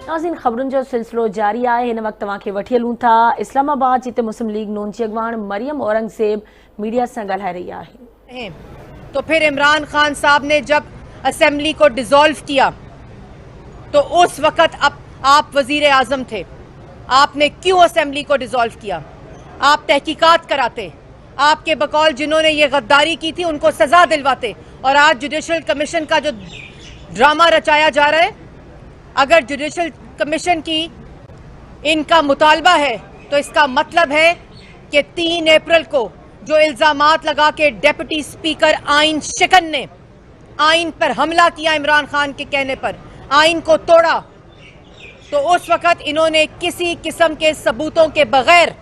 नाज़रीन ख़बरुनि जो सिलसिलो जारी आहे। हिन वक़्तु तव्हांखे वठी हलूं था इस्लामाबाद, जिते मुस्लिम लीग नून जी अॻवान मरियम औरंगज़ेब मीडिया से ॻाल्हाए रही आहे। तो फिर इमरान खान साहब ने जब असेंबली को डिसॉल्व किया तो उस वक़्त आप वज़ीर आज़म थे, आपने क्यों असेंबली को डिसॉल्व किया? आप तहकीकात कराते, आपके बकौल जिन्होंने ये गद्दारी की थी उनको सज़ा दिलवाते, और आज जुडिशल कमीशन का जो ड्रामा रचाया जा रहा है, अगर जुडिशल कमीशन की इनका मुतालबा है तो इसका मतलब है कि 3 अप्रैल को जो इल्ज़ामात लगा के डेप्यूटी स्पीकर आइन शिकन ने आइन पर हमला किया, इमरान खान के कहने पर आइन को तोड़ा, तो उस वक़्त इन्होंने किसी किस्म के सबूतों के बगैर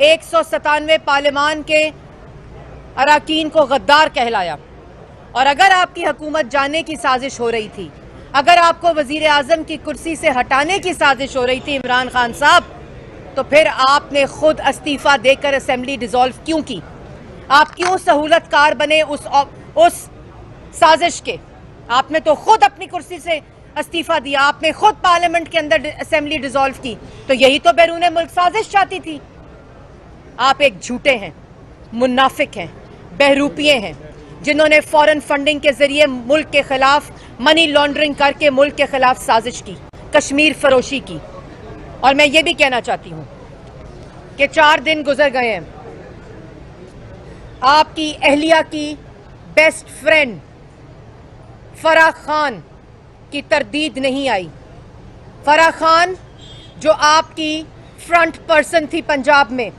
197 पार्लियामान के अरकान को गद्दार कहलाया। और अगर आपकी हुकूमत जाने की साजिश हो रही थी, अगर आपको वज़ीर आज़म की कुर्सी से हटाने की साजिश हो रही थी इमरान खान साहब, तो फिर आपने खुद इस्तीफ़ा देकर असेंबली डिसॉल्व क्यों की? आप क्यों सहूलतकार बने उस साजिश के? आपने तो खुद अपनी कुर्सी से इस्तीफ़ा दिया, आपने खुद पार्लियामेंट के अंदर असेंबली डिसॉल्व की, तो यही तो बैरून मुल्क साजिश चाहती थी। आप एक झूठे हैं, मुनाफिक हैं, बहरूपिये हैं, जिन्होंने फॉरेन फंडिंग के जरिए मुल्क के खिलाफ मनी लॉन्ड्रिंग करके मुल्क के खिलाफ साजिश की, कश्मीर फरोशी की। और मैं ये भी कहना चाहती हूँ कि 4 दिन गुजर गए हैं, आपकी अहलिया की बेस्ट फ्रेंड फराह खान की तरदीद नहीं आई। फराह खान जो आपकी फ्रंट पर्सन थी पंजाब में,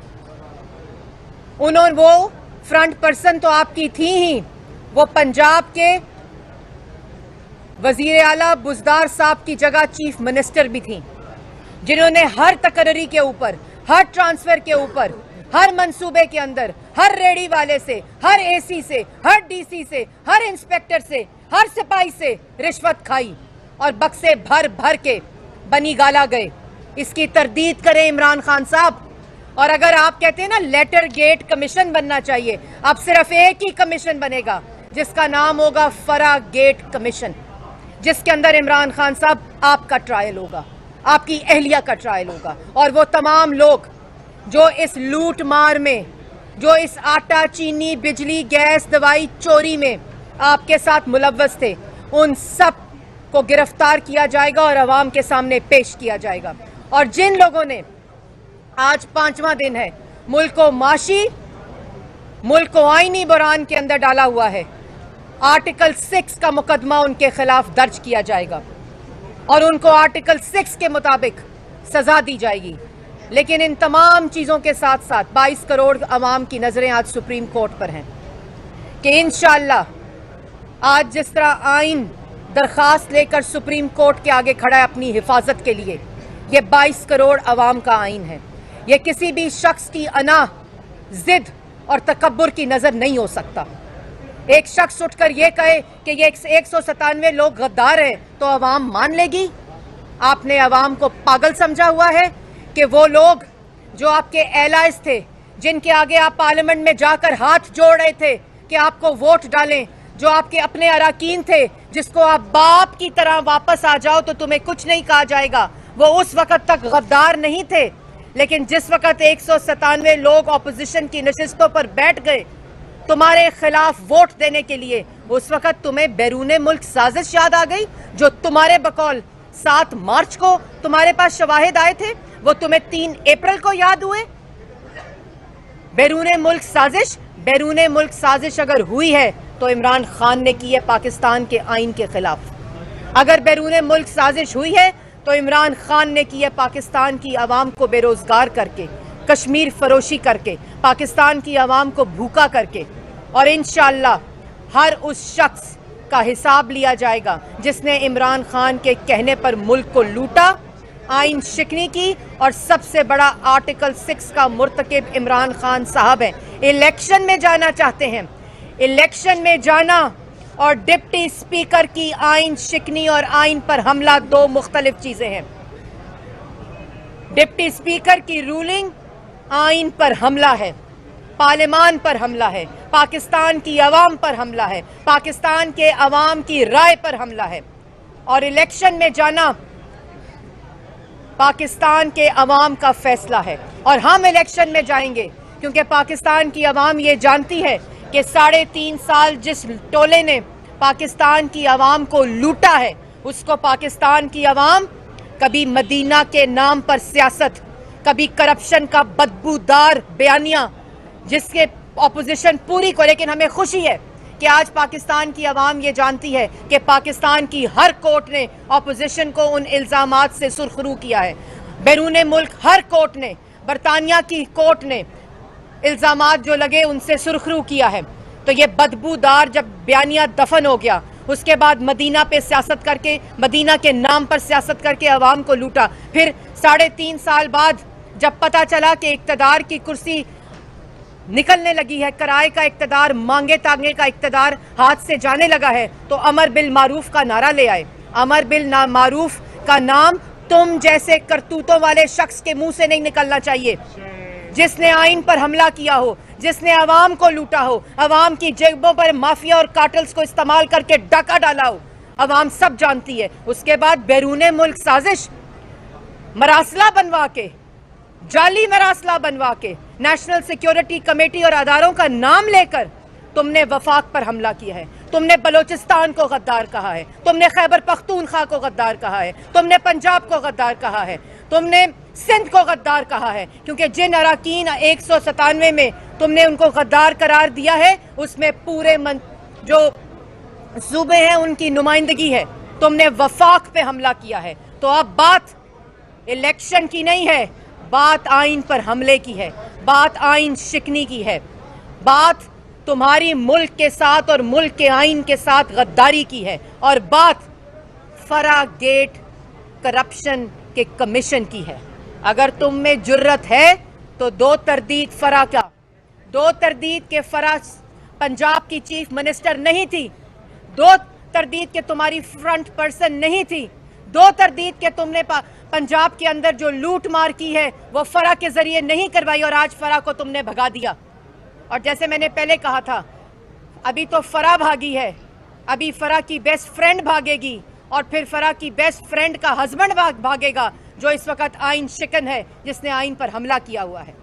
वो फ्रंट पर्सन तो आपकी थी ही, वो पंजाब के वजीर आला बुज़दार साहब की जगह चीफ मिनिस्टर भी थी, जिन्होंने हर तकर्री के ऊपर, हर ट्रांसफर के ऊपर, हर मंसूबे के अंदर, हर रेडी वाले से, हर एसी से, हर डीसी से, हर इंस्पेक्टर से, हर सिपाही से रिश्वत खाई और बक्से भर भर के बनी गाला गए। इसकी तरदीद करें इमरान खान साहब। और अगर आप कहते हैं ना लेटर गेट कमीशन बनना चाहिए, अब सिर्फ एक ही कमीशन बनेगा जिसका नाम होगा फराह गेट कमीशन, जिसके अंदर इमरान खान साहब आपका ट्रायल होगा, आपकी अहलिया का ट्रायल होगा, और वो तमाम लोग जो इस लूट मार में, जो इस आटा चीनी बिजली गैस दवाई चोरी में आपके साथ मुलव्वस थे, उन सब को गिरफ्तार किया जाएगा और अवाम के सामने पेश किया जाएगा। और जिन लोगों ने आज 5वां दिन है, मुल्क को माशी, मुल्क को आईनी बुरान के अंदर डाला हुआ है, आर्टिकल 6 का मुकदमा उनके खिलाफ दर्ज किया जाएगा और उनको आर्टिकल 6 के मुताबिक सजा दी जाएगी। लेकिन इन तमाम चीज़ों के साथ साथ 22 करोड़ अवाम की नज़रें आज सुप्रीम कोर्ट पर हैं कि इंशाअल्लाह आज जिस तरह आइन दरख्वास्त लेकर सुप्रीम कोर्ट के आगे खड़ा है अपनी हिफाजत के लिए, ये 22 करोड़ अवाम का आइन है। ये किसी भी शख्स की अना, जिद और तकब्बुर की नज़र नहीं हो सकता। एक शख्स उठकर ये कहे कि ये 197 लोग गद्दार हैं तो अवाम मान लेगी? आपने अवाम को पागल समझा हुआ है कि वो लोग जो आपके एलाइज थे, जिनके आगे आप पार्लियामेंट में जाकर हाथ जोड़ रहे थे कि आपको वोट डालें, जो आपके अपने अरकान थे, जिसको आप बाप की तरह वापस आ जाओ तो तुम्हें कुछ नहीं कहा जाएगा, वो उस वक़्त तक गद्दार नहीं थे। लेकिन जिस वक़्त 197 लोग ऑपोजिशन की नशिस्तों पर बैठ गए तुम्हारे खिलाफ वोट देने के लिए, उस वक़्त तुम्हें बैरूने मुल्क साजिश याद आ गई, जो तुम्हारे बकौल 7 मार्च को तुम्हारे पास शवाहिद आए थे, वो तुम्हें 3 अप्रैल को याद हुए। बैरूने मुल्क साजिश अगर हुई है तो इमरान खान ने की है पाकिस्तान के आइन के खिलाफ। अगर बैरूने मुल्क साजिश हुई है तो इमरान खान ने की है पाकिस्तान की आवाम को बेरोजगार करके, कश्मीर फरोशी करके, पाकिस्तान की आवाम को भूखा करके। और इंशाअल्लाह हर उस शख्स का हिसाब लिया जाएगा जिसने इमरान खान के कहने पर मुल्क को लूटा, आइन शिकनी की, और सबसे बड़ा आर्टिकल 6 का मुर्तकिब इमरान खान साहब हैं। इलेक्शन में जाना चाहते हैं, इलेक्शन में जाना और डिप्टी स्पीकर की आइन शिकनी और आइन पर हमला 2 मुख्तलिफ चीजें हैं। डिप्टी स्पीकर की रूलिंग आइन पर हमला है, पार्लियामान पर हमला है, पाकिस्तान की अवाम पर हमला है, पाकिस्तान के अवाम की राय पर हमला है। और इलेक्शन में जाना पाकिस्तान के अवाम का फैसला है और हम इलेक्शन में जाएंगे क्योंकि पाकिस्तान की अवाम ये जानती है कि 3.5 साल जिस टोले ने पाकिस्तान की अवाम को लूटा है उसको पाकिस्तान की अवाम कभी मदीना के नाम पर सियासत, कभी करप्शन का बदबूदार बयानिया जिसके ऑपोजिशन पूरी को, लेकिन हमें खुशी है कि आज पाकिस्तान की अवाम ये जानती है कि पाकिस्तान की हर कोर्ट ने ऑपोजिशन को उन इल्ज़ामात से सुरखरू किया है। बैरून मुल्क हर कोर्ट ने, बरतानिया की कोर्ट ने इल्ज़ामात जो लगे उनसे सुरखरू किया है। तो ये बदबूदार जब बयानिया दफन हो गया, उसके बाद मदीना पे सियासत करके, मदीना के नाम पर सियासत करके अवाम को लूटा। फिर 3.5 साल बाद जब पता चला कि इक़्तिदार की कुर्सी निकलने लगी है, किराए का इक़्तिदार, मांगे तांगे का इक़्तिदार हाथ से जाने लगा है, तो अमर बिल मारूफ का नारा ले आए। अमर बिल मारूफ का नाम तुम जैसे करतूतों वाले शख्स के मुंह से नहीं निकलना चाहिए, जिसने आइन पर हमला किया हो, जिसने अवाम को लूटा हो, अवाम की जेबों पर माफिया और कार्टल्स को इस्तेमाल करके डाका डाला हो। अवाम सब जानती है। उसके बाद बैरून मुल्क साजिश, मरासला बनवा के, जाली मरासला बनवा के, नेशनल सिक्योरिटी कमेटी और अदारों का नाम लेकर तुमने वफाक पर हमला किया है। तुमने बलोचिस्तान को गद्दार कहा है, तुमने खैबर पख्तूनख्वा को गद्दार कहा है, तुमने पंजाब को गद्दार कहा है, तुमने सिंध को गद्दार कहा है, क्योंकि जिन अराकीन 197 में तुमने उनको गद्दार करार दिया है उसमें पूरे जो सूबे हैं उनकी नुमाइंदगी है। तुमने वफाक पे हमला किया है। तो अब बात इलेक्शन की नहीं है, बात आइन पर हमले की है, बात आइन शिकनी की है, बात तुम्हारी मुल्क के साथ और मुल्क के आइन के साथ गद्दारी की है, और बात फरा गेट करप्शन के कमीशन की है। अगर तुम में जुर्रत है तो 2 तरदीद फरा का, 2 तरदीद के फरा पंजाब की चीफ मिनिस्टर नहीं थी, 2 तरदीद के तुम्हारी फ्रंट पर्सन नहीं थी, 2 तरदीद के तुमने पंजाब के अंदर जो लूट मार की है वो फरा के जरिए नहीं करवाई, और आज फरा को तुमने भगा दिया। और जैसे मैंने पहले कहा था, अभी तो फरा भागी है, अभी फरा की बेस्ट फ्रेंड भागेगी, और फिर फरा की बेस्ट फ्रेंड का हस्बैंड भागेगा जो इस वक्त आइन शिकन है, जिसने आइन पर हमला किया हुआ है।